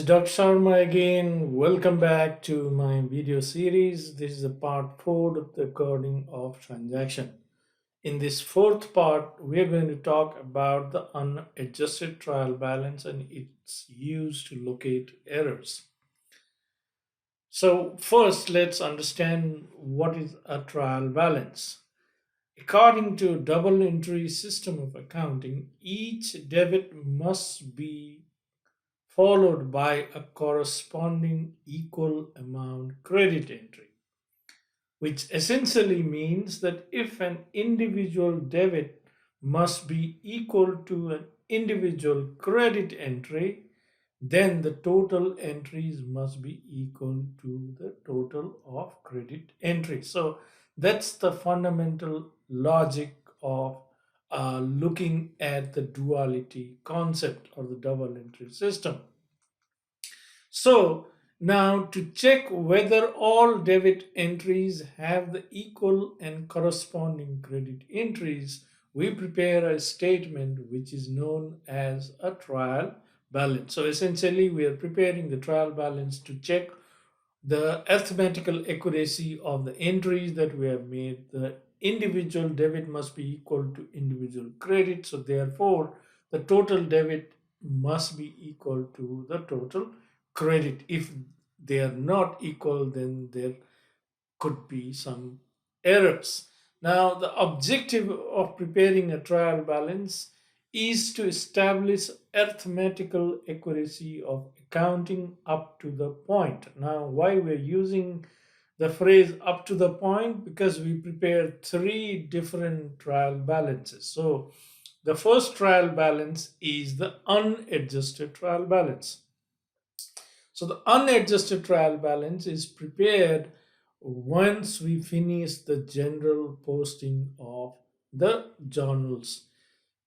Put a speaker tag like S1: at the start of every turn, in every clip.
S1: Dr. Sharma again. Welcome back to my video series. This is the part 4 of the recording of transaction. In this fourth part, we are going to talk about the unadjusted trial balance and its use to locate errors. So first, let's understand what is a trial balance. According to double entry system of accounting, each debit must be followed by a corresponding equal amount credit entry, which essentially means that if an individual debit must be equal to an individual credit entry, then the total entries must be equal to the total of credit entries. So that's the fundamental logic of looking at the duality concept or the double entry system. So now to check whether all debit entries have the equal and corresponding credit entries, we prepare a statement which is known as a trial balance. So essentially we are preparing the trial balance to check the arithmetical accuracy of the entries that we have made. The individual debit must be equal to individual credit. So therefore the total debit must be equal to the total credit. If they are not equal, then there could be some errors. Now, the objective of preparing a trial balance is to establish arithmetical accuracy of accounting up to the point. Now, why we're using the phrase up to the point? Because we prepared three different trial balances. So, the first trial balance is the unadjusted trial balance. So the unadjusted trial balance is prepared once we finish the general posting of the journals.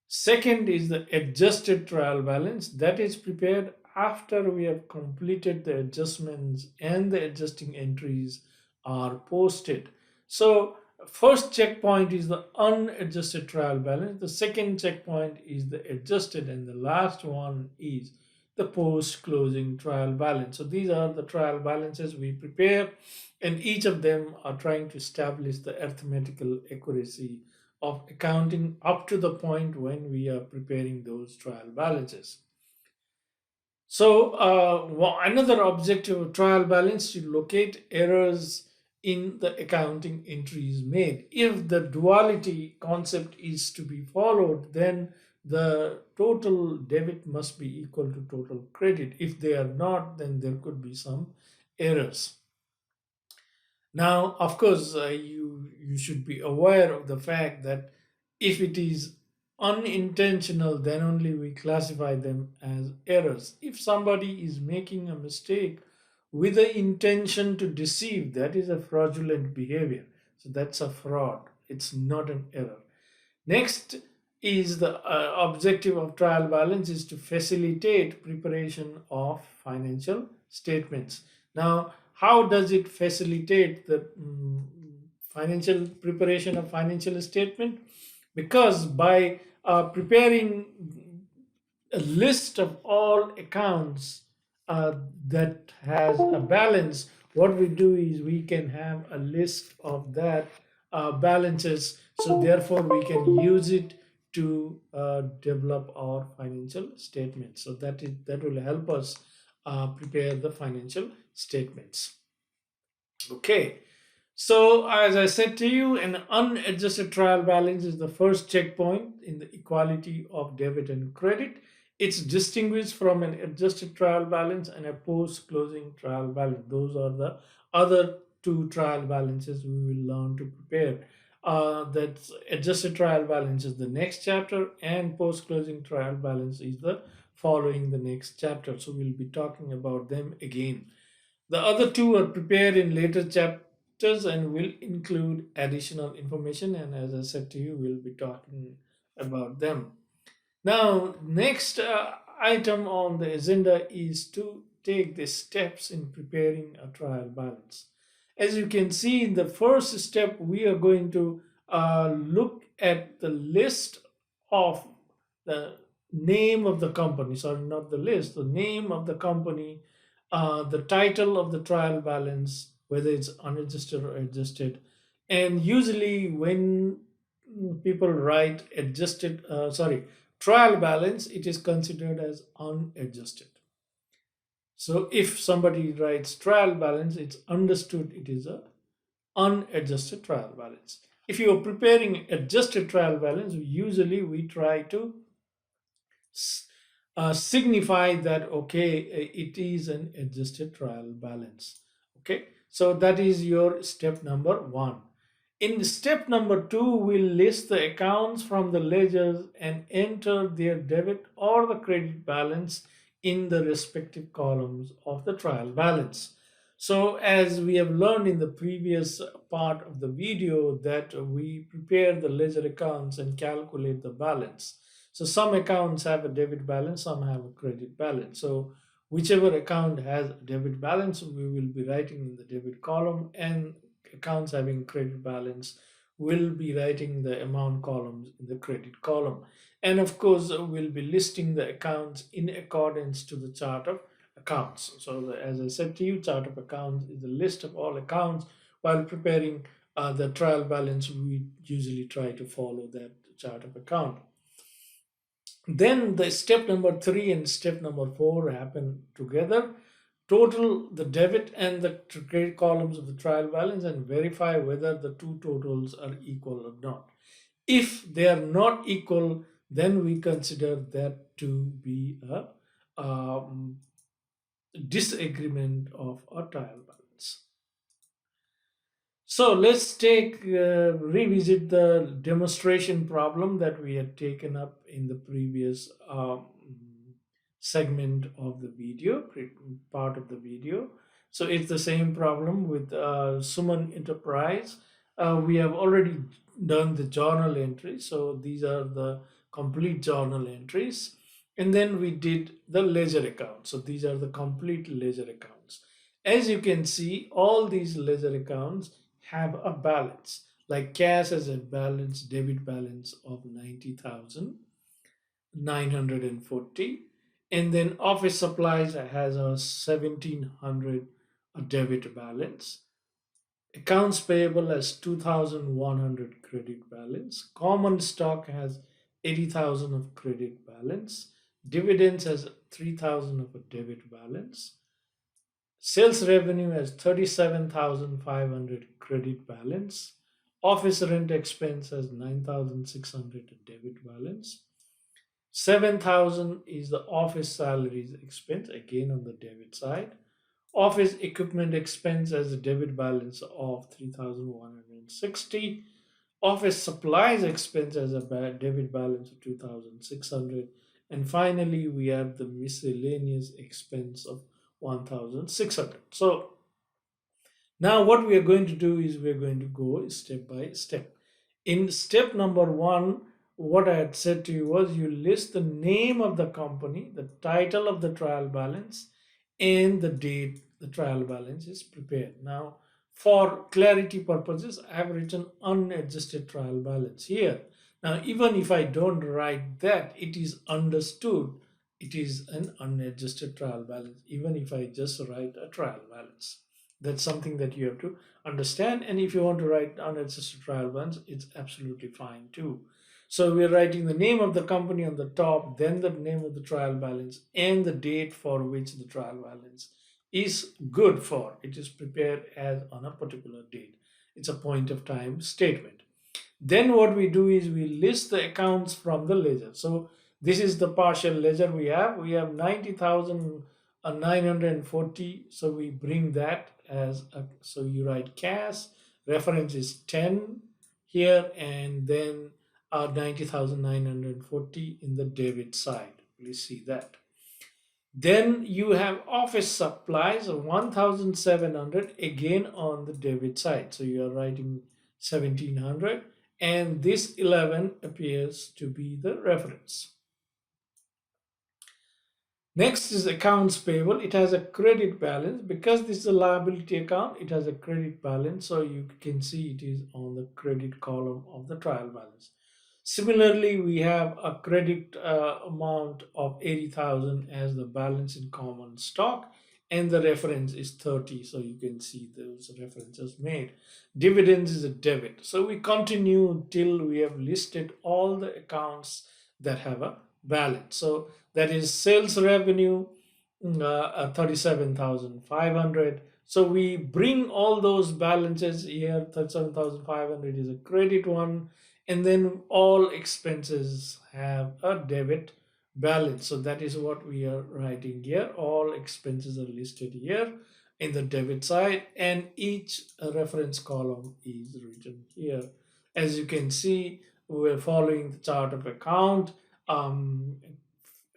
S1: Second is the adjusted trial balance that is prepared after we have completed the adjustments and the adjusting entries are posted. So first checkpoint is the unadjusted trial balance, the second checkpoint is the adjusted, and the last one is the post closing trial balance. So these are the trial balances we prepare, and each of them are trying to establish the arithmetical accuracy of accounting up to the point when we are preparing those trial balances. So another objective of trial balance to locate errors in the accounting entries made. If the duality concept is to be followed, then the total debit must be equal to total credit. If they are not, then there could be some errors. Now, of course, you should be aware of the fact that if it is unintentional, then only we classify them as errors. If somebody is making a mistake with the intention to deceive, that is a fraudulent behavior. So that's a fraud. It's not an error. Next is the objective of trial balance is to facilitate preparation of financial statements. Now, how does it facilitate the financial preparation of financial statement? Because by preparing a list of all accounts uh, that has a balance, what we do is we can have a list of that balances. So therefore, we can use it to develop our financial statements. So that will help us prepare the financial statements. Okay. So, as I said to you, an unadjusted trial balance is the first checkpoint in the equality of debit and credit. It's distinguished from an adjusted trial balance and a post closing trial balance. Those are the other two trial balances we will learn to prepare. That's adjusted trial balance is the next chapter, and post closing trial balance is the following the next chapter. So, we'll be talking about them again. The other two are prepared in later chapters and will include additional information. And as I said to you, we'll be talking about them. Now, next item on the agenda is to take the steps in preparing a trial balance. As you can see, in the first step, we are going to look at the list of the name of the company, sorry, not the list, the name of the company, the title of the trial balance, whether it's unadjusted or adjusted. And usually, when people write trial balance, it is considered as unadjusted. So, if somebody writes trial balance, it's understood it is a unadjusted trial balance. If you are preparing adjusted trial balance, usually we try to signify that okay, it is an adjusted trial balance. Okay, so that is your step number one. In step number two, we'll list the accounts from the ledgers and enter their debit or the credit balance in the respective columns of the trial balance. So, as we have learned in the previous part of the video, that we prepare the ledger accounts and calculate the balance. So, some accounts have a debit balance, some have a credit balance. So, whichever account has a debit balance, we will be writing in the debit column, and accounts having credit balance will be writing the amount columns in the credit column. And of course, we'll be listing the accounts in accordance to the chart of accounts. So, as I said to you, chart of accounts is the list of all accounts. While preparing the trial balance, we usually try to follow that chart of account. Then the step number three and step number four happen together. Total the debit and the credit columns of the trial balance and verify whether the two totals are equal or not. If they are not equal, then we consider that to be a disagreement of a trial balance. So let's revisit the demonstration problem that we had taken up in the previous segment of the video, part of the video. So it's the same problem with Suman Enterprise. We have already done the journal entry. So these are the complete journal entries. And then we did the ledger account. So these are the complete ledger accounts. As you can see, all these ledger accounts have a balance. Like cash has a balance, debit balance of 90,940, and then office supplies has a 1,700 debit balance. Accounts payable has 2,100 credit balance. Common stock has 80,000 of credit balance. Dividends has 3,000 of a debit balance. Sales revenue has 37,500 credit balance. Office rent expense has 9,600 debit balance. 7,000 is the office salaries expense, again on the debit side. Office equipment expense has a debit balance of 3,160. Office supplies expense has a debit balance of 2,600. And finally, we have the miscellaneous expense of 1,600. So now what we are going to do is we are going to go step by step. In step number one, what I had said to you was you list the name of the company, the title of the trial balance, and the date the trial balance is prepared. Now, for clarity purposes, I have written unadjusted trial balance here. Now, even if I don't write that, it is understood it is an unadjusted trial balance, even if I just write a trial balance. That's something that you have to understand. And if you want to write unadjusted trial balance, it's absolutely fine too. So we're writing the name of the company on the top, then the name of the trial balance, and the date for which the trial balance is good for. It is prepared as on a particular date. It's a point of time statement. Then what we do is we list the accounts from the ledger. So this is the partial ledger we have. We have 90,940. So we bring that as a, so you write cash, reference is 10 here, and then 90,940 in the debit side. Please see that. Then you have office supplies of 1,700 again on the debit side. So you are writing 1,700, and this 11 appears to be the reference. Next is accounts payable. It has a credit balance. Because this is a liability account, it has a credit balance. So you can see it is on the credit column of the trial balance. Similarly, we have a credit amount of 80,000 as the balance in common stock, and the reference is 30. So you can see those references made. Dividends is a debit. So we continue till we have listed all the accounts that have a balance. So that is sales revenue, 37,500. So we bring all those balances here. 37,500 is a credit one, and then all expenses have a debit balance. So that is what we are writing here. All expenses are listed here in the debit side, and each reference column is written here. As you can see, we're following the chart of account. um,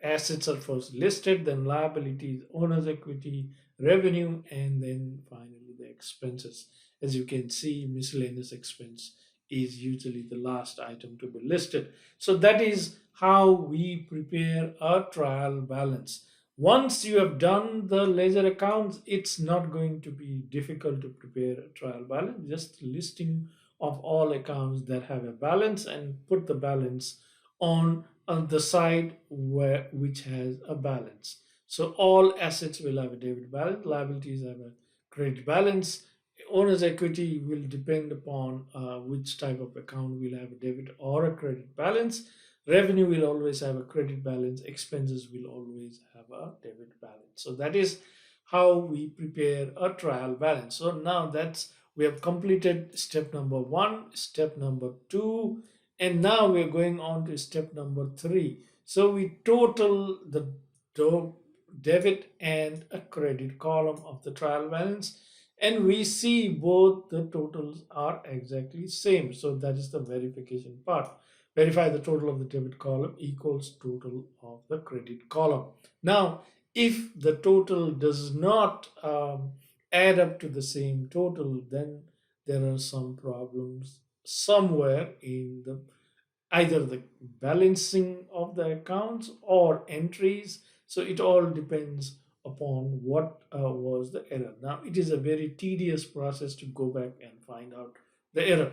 S1: Assets are first listed, then liabilities, owner's equity, revenue, and then finally the expenses. As you can see, miscellaneous expense is usually the last item to be listed. So that is how we prepare a trial balance. Once you have done the ledger accounts, it's not going to be difficult to prepare a trial balance. Just listing of all accounts that have a balance and put the balance on the side where which has a balance. So all assets will have a debit balance, liabilities have a credit balance. Owner's equity will depend upon which type of account will have a debit or a credit balance. Revenue will always have a credit balance. Expenses will always have a debit balance. So that is how we prepare a trial balance. So now that's we have completed step number one, step number two, and now we're going on to step number three. So we total the debit and a credit column of the trial balance, and we see both the totals are exactly same. So that is the verification part. Verify the total of the debit column equals total of the credit column. Now, if the total does not add up to the same total, then there are some problems somewhere in the either the balancing of the accounts or entries. So it all depends upon what was the error. Now it is a very tedious process to go back and find out the error.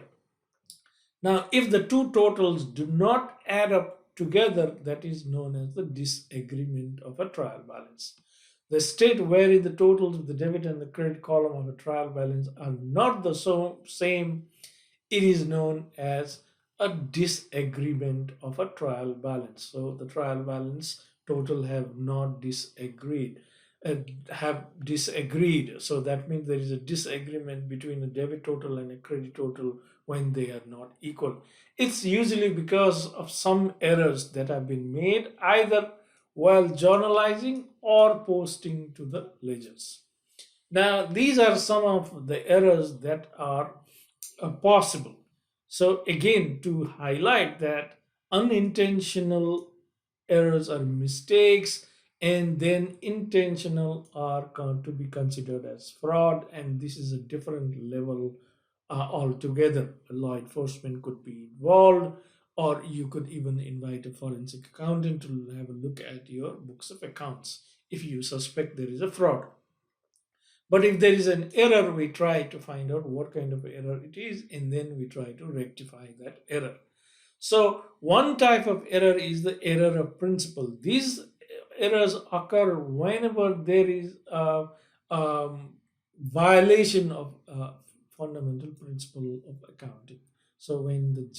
S1: Now if the two totals do not add up together, that is known as the disagreement of a trial balance. The state wherein the totals of the debit and the credit column of a trial balance are not the same, it is known as a disagreement of a trial balance. So the trial balance total have not disagreed, have disagreed. So that means there is a disagreement between a debit total and a credit total when they are not equal. It's usually because of some errors that have been made either while journalizing or posting to the ledgers. Now, these are some of the errors that are possible. So, again, to highlight that unintentional errors are mistakes, and then intentional are to be considered as fraud, and this is a different level altogether. Law enforcement could be involved, or you could even invite a forensic accountant to have a look at your books of accounts if you suspect there is a fraud. But if there is an error, we try to find out what kind of error it is, and then we try to rectify that error. So, one type of error is the error of principle. These errors occur whenever there is a violation of fundamental principle of accounting. So, when the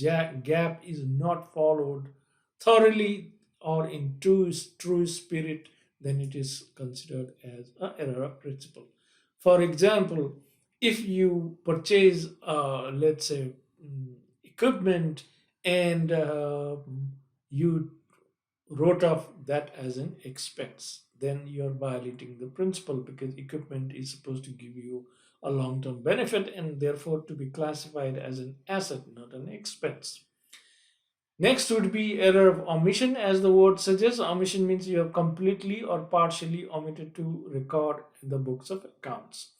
S1: gap is not followed thoroughly or in true spirit, then it is considered as an error of principle. For example, if you purchase, let's say, equipment, and you wrote off that as an expense, then you're violating the principle because equipment is supposed to give you a long term benefit and therefore to be classified as an asset, not an expense. Next would be error of omission, as the word suggests. Omission means you have completely or partially omitted to record in the books of accounts.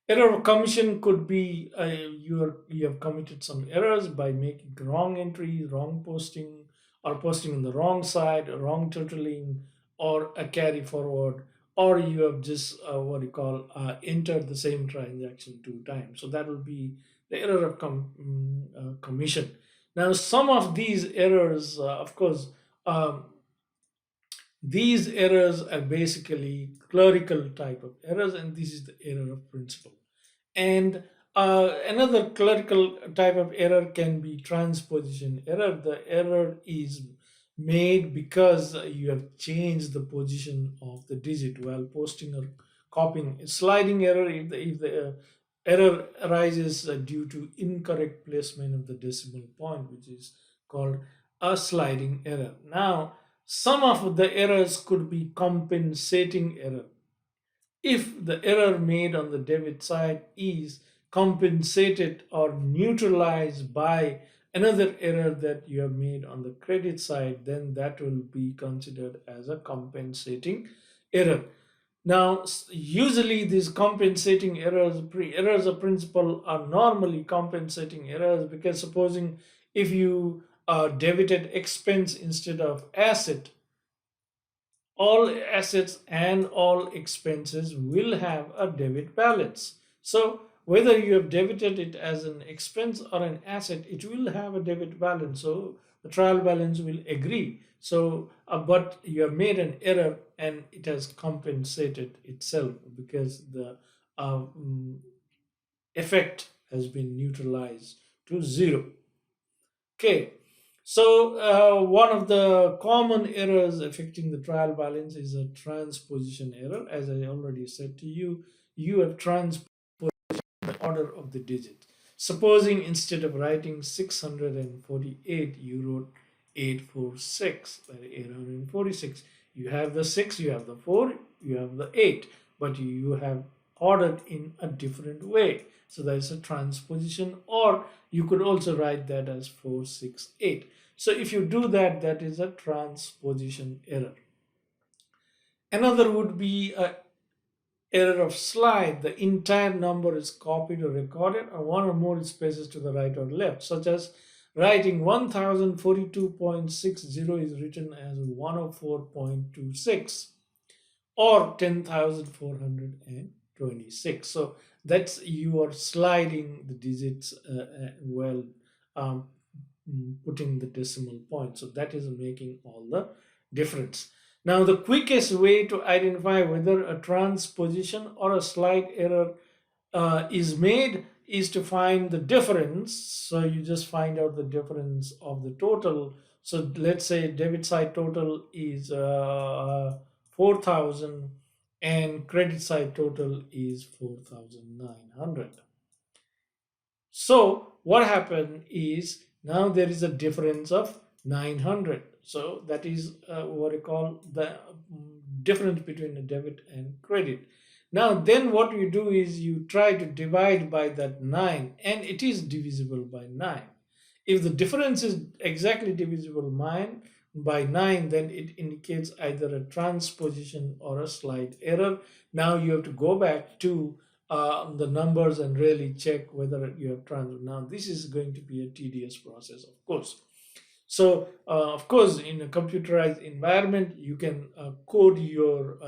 S1: Error of commission could be you have committed some errors by making wrong entries, wrong posting, or posting on the wrong side, wrong totaling, or a carry forward, or you have just what you call entered the same transaction two times. So that will be the error of commission. Now, some of these errors, of course, um, these errors are basically clerical type of errors, and this is the error of principle. And another clerical type of error can be transposition error. The error is made because you have changed the position of the digit while posting or copying. A sliding error, if the error arises due to incorrect placement of the decimal point, which is called a sliding error. Now, some of the errors could be compensating error. If the error made on the debit side is compensated or neutralized by another error that you have made on the credit side, then that will be considered as a compensating error. Now, usually these compensating errors, errors of principle are normally compensating errors because supposing if you debited expense instead of asset, all assets and all expenses will have a debit balance. So whether you have debited it as an expense or an asset, it will have a debit balance. So the trial balance will agree. So, but you have made an error and it has compensated itself because the effect has been neutralized to zero. Okay, so one of the common errors affecting the trial balance is a transposition error. As I already said to you, you have transposed the order of the digit. Supposing instead of writing 648, you wrote 846, 846. You have the 6, you have the 4, you have the 8, but you have ordered in a different way. So there is a transposition, or you could also write that as 468. So if you do that, that is a transposition error. Another would be a error of slide. The entire number is copied or recorded, or one or more spaces to the right or left, such as writing 1042.60 is written as 104.26 or 10,426. So that's you are sliding the digits well, um, putting the decimal point. So that is making all the difference. Now, the quickest way to identify whether a transposition or a slide error is made is to find the difference. So you just find out the difference of the total. So let's say debit side total is 4,000 and credit side total is 4,900. So what happened is now there is a difference of 900. So that is what I call the difference between a debit and credit. Now then what you do is you try to divide by that 9, and it is divisible by 9. If the difference is exactly divisible by 9, then it indicates either a transposition or a slight error. Now you have to go back to the numbers and really check whether you have transferred. Now, this is going to be a tedious process, of course. So, of course, in a computerized environment, you can code your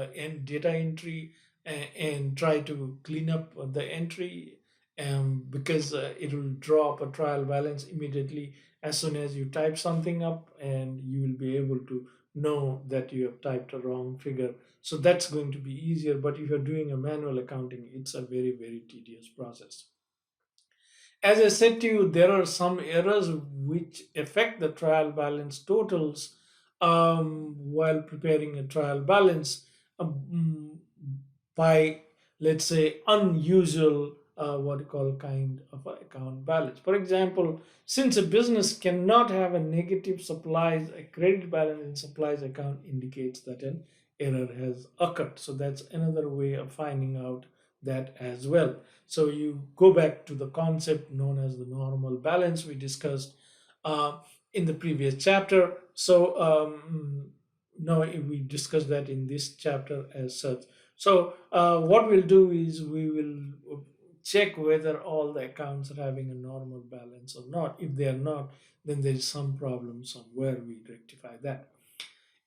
S1: data entry and try to clean up the entry, because it will draw up a trial balance immediately as soon as you type something up, and you will be able to know that you have typed a wrong figure. So that's going to be easier. But if you're doing a manual accounting, it's a very, very tedious process. As I said to you, there are some errors which affect the trial balance totals while preparing a trial balance um, by, let's say, unusual, what you call kind of account balance. For example, since a business cannot have a negative supplies, a credit balance in supplies account indicates that an error has occurred. So that's another way of finding out that as well. So you go back to the concept known as the normal balance we discussed uh, in the previous chapter. So no, we discussed that in this chapter as such. So what we'll do is we will check whether all the accounts are having a normal balance or not. If they are not, then there is some problem somewhere. We rectify that.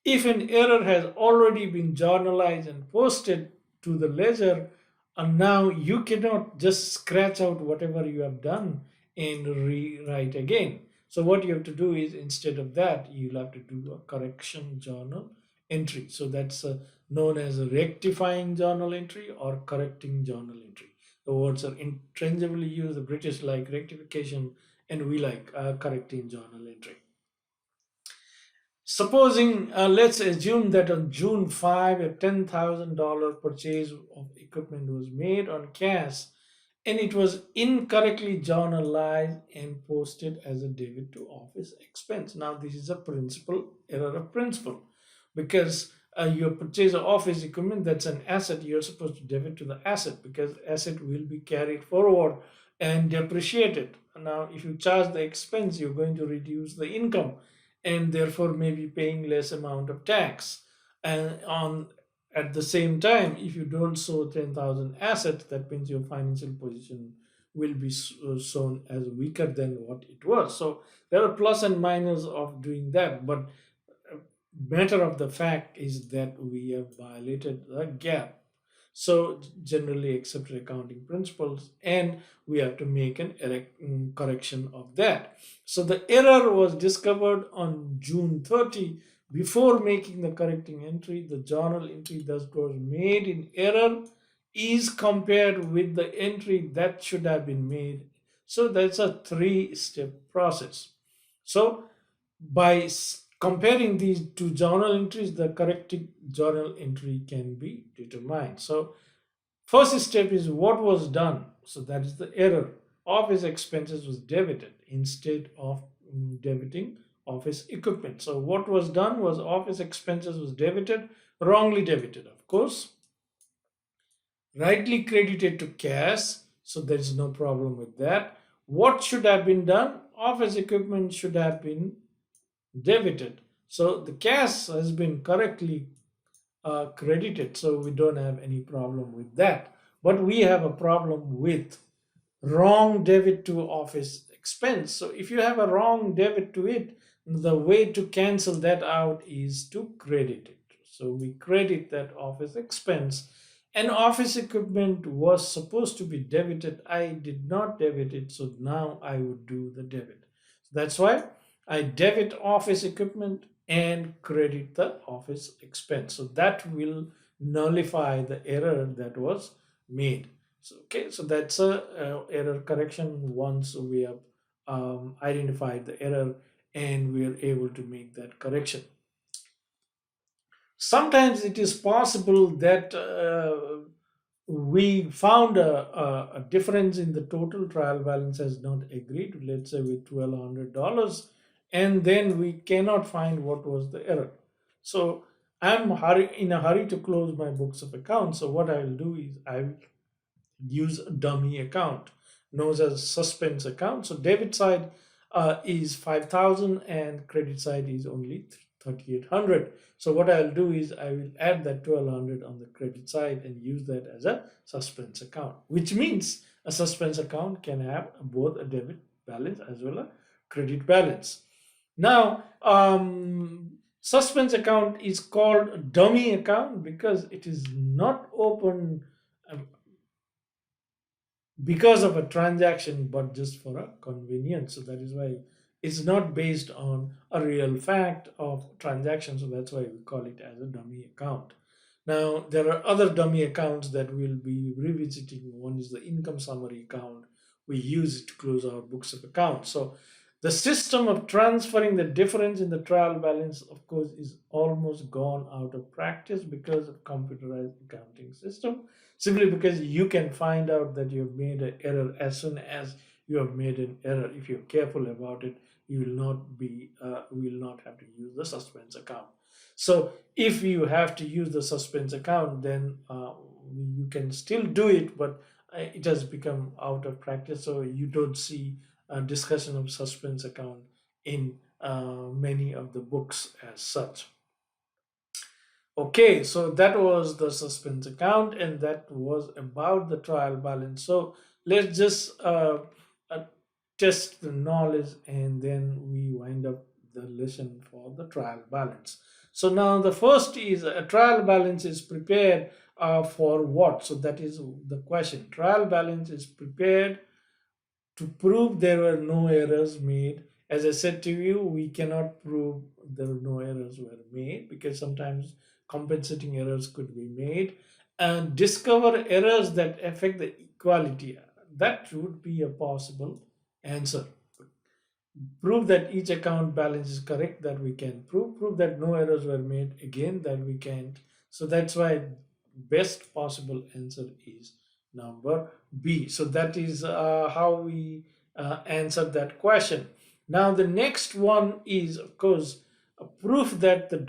S1: If an error has already been journalized and posted to the ledger, and now you cannot just scratch out whatever you have done and rewrite again. So what you have to do is, instead of that, you'll have to do a correction journal entry. So that's known as a rectifying journal entry or correcting journal entry. The words are interchangeably used. The British like rectification, and we like correcting journal entry. Supposing, let's assume that on June 5, a $10,000 purchase of equipment was made on cash, and it was incorrectly journalized and posted as a debit to office expense. Now, this is a principal error of principle, because your purchase of office equipment, that's an asset, you're supposed to debit to the asset, because asset will be carried forward and depreciated. Now, if you charge the expense, you're going to reduce the income and therefore maybe paying less amount of tax. And on at the same time, if you don't show 10,000 assets, that means your financial position will be shown as weaker than what it was. So there are plus and minus of doing that, but matter of the fact is that we have violated the gap. So generally accepted accounting principles, and we have to make an correction of that. So the error was discovered on June 30. Before making the correcting entry, the journal entry that was made in error is compared with the entry that should have been made. So that's a three-step process. So by comparing these two journal entries, the corrected journal entry can be determined. So first step is what was done. So that is the error. Office expenses was debited instead of debiting office equipment. So what was done was office expenses was debited, wrongly debited, of course, rightly credited to cash. So there is no problem with that. What should have been done? Office equipment should have been debited. So the cash has been correctly credited, so we don't have any problem with that. But we have a problem with wrong debit to office expense. So if you have a wrong debit to it, the way to cancel that out is to credit it. So we credit that office expense, and office equipment was supposed to be debited. I did not debit it, so now I would do the debit. That's why I debit office equipment and credit the office expense. So that will nullify the error that was made. So, okay, so that's a error correction once we have identified the error and we are able to make that correction. Sometimes it is possible that we found a difference in the total trial balance has not agreed, let's say with $1,200, and then we cannot find what was the error. So I'm in a hurry to close my books of accounts. So what I will do is I will use a dummy account known as suspense account. So debit side is 5,000 and credit side is only 3,800. So what I'll do is I will add that 1,200 on the credit side and use that as a suspense account, which means a suspense account can have both a debit balance as well as credit balance. Now, suspense account is called a dummy account because it is not open um, because of a transaction, but just for a convenience. So that is why it's not based on a real fact of transaction. So that's why we call it as a dummy account. Now, there are other dummy accounts that we'll be revisiting. One is the income summary account. We use it to close our books of accounts. So the system of transferring the difference in the trial balance, of course, is almost gone out of practice because of computerized accounting system. Simply because you can find out that you've made an error as soon as you have made an error. If you're careful about it, you will not have to use the suspense account. So if you have to use the suspense account, then you can still do it, but it has become out of practice. So you don't see a discussion of suspense account in many of the books as such. Okay, so that was the suspense account, and that was about the trial balance. So let's just uh, test the knowledge, and then we wind up the lesson for the trial balance. So now the first is a trial balance is prepared for what? So that is the question. Trial balance is prepared to prove there were no errors made As I said to you, we cannot prove there are no errors were made because sometimes compensating errors could be made, and discover errors that affect the equality. That would be a possible answer. Prove that each account balance is correct, that we can prove that no errors were made, again that we can't. So that's why best possible answer is number B. So that is how we answer that question. Now the next one is, of course, a proof that the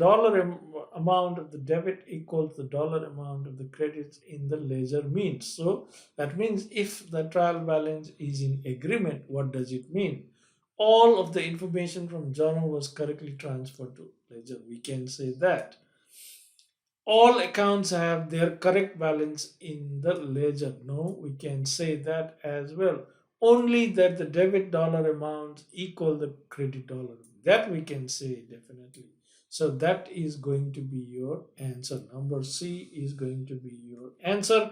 S1: amount of the debit equals the dollar amount of the credits in the ledger means. So that means if the trial balance is in agreement, what does it mean? All of the information from journal was correctly transferred to ledger. We can say that all accounts have their correct balance in the ledger. No, we can say that as well. Only that the debit dollar amounts equal the credit dollar. That we can say definitely. So that is going to be your answer. Number C is going to be your answer.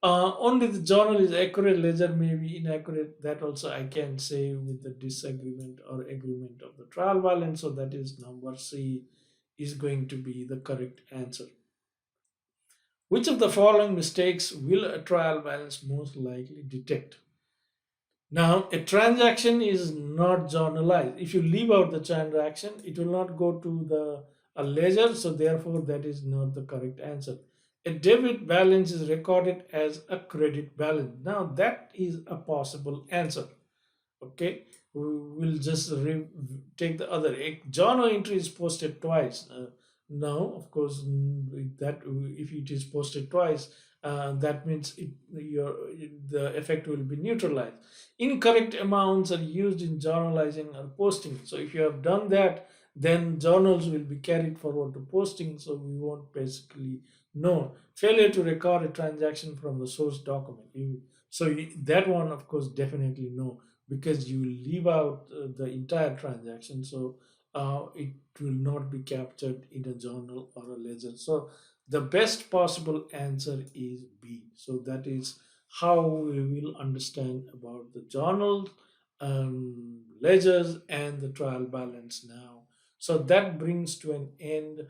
S1: Only the journal is accurate, ledger may be inaccurate. That also I can say with the disagreement or agreement of the trial balance. So that is number C is going to be the correct answer. Which of the following mistakes will a trial balance most likely detect? Now, a transaction is not journalized. If you leave out the transaction, it will not go to the a ledger, so therefore that is not the correct answer. A debit balance is recorded as a credit balance. Now, that is a possible answer. Okay, we will just take the other. A journal entry is posted twice. Now, of course, that if it is posted twice, that means the effect will be neutralized. Incorrect amounts are used in journalizing or posting. So if you have done that, then journals will be carried forward to posting. So we won't basically know. Failure to record a transaction from the source document. That one, of course, definitely no, because you leave out the entire transaction, so it will not be captured in a journal or a ledger. So the best possible answer is B. So that is how we will understand about the journals, ledgers, and the trial balance now. So that brings to an end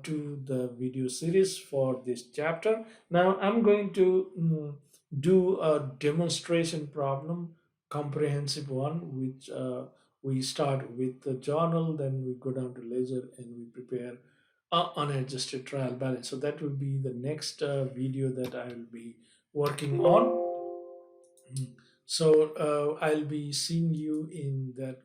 S1: to the video series for this chapter. Now I'm going to do a demonstration problem, comprehensive one, which we start with the journal, then we go down to ledger, and we prepare a unadjusted trial balance. So that will be the next video that I will be working on. So I'll be seeing you in that